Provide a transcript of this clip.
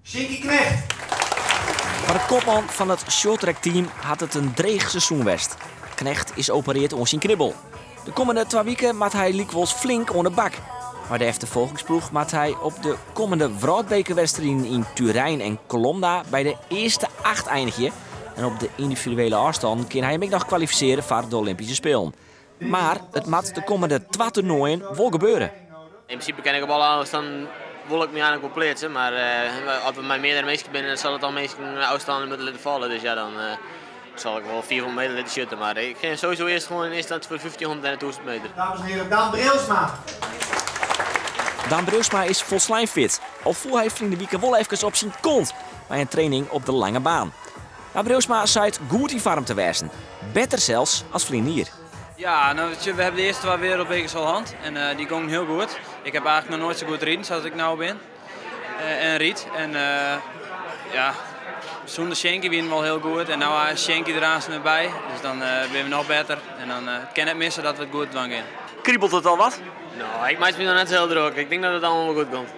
Shinky Knecht. Maar de kopman van het shorttrack team had het een dreig seizoen west. Knecht is opereerd om zijn knibbel. De komende 2 weken maakt hij likwijls flink onder bak. Maar de achtervolgingsploeg maakt hij op de komende wereldbekerwedstrijden in Turijn en Colomna bij de eerste 8 eindigen. En op de individuele afstand kan hij hem ook nog kwalificeren voor de Olympische Spelen. Maar het moet de komende 2 toernooien wel gebeuren. In principe kan ik op alle afstanden wil ik me eigenlijk wel plaatsen, maar als we met meerdere mensen binnen, dan zal het al meestal afstanden moeten laten vallen. Dus ja, dan zal ik wel 400 meter laten schutten. Maar ik ga sowieso eerst gewoon in eerste instantie voor 1500 en 1000 meter. Dames en heren, Daan Brilsma. Daan Brilsma is volslijn fit. Al voel hij vrienden weekend wel even op zijn kont bij een training op de lange baan. Maar Brilsma zei het goed in vorm te wezen. Beter zelfs als vrienden hier. Ja, nou, we hebben de eerste 2 wereldbekers al hand en die gingen heel goed. Ik heb eigenlijk nog nooit zo goed rieden zoals ik nu ben. En riet. En ja, zonder Shinky winnen we wel heel goed. En nu is Shinky eraan erbij, dus dan ben we nog beter. En dan kan het missen dat we het goed doen gaan. Kriebelt het al wat? Nou, ik maak me nog net zo heel druk. Ik denk dat het allemaal wel goed komt.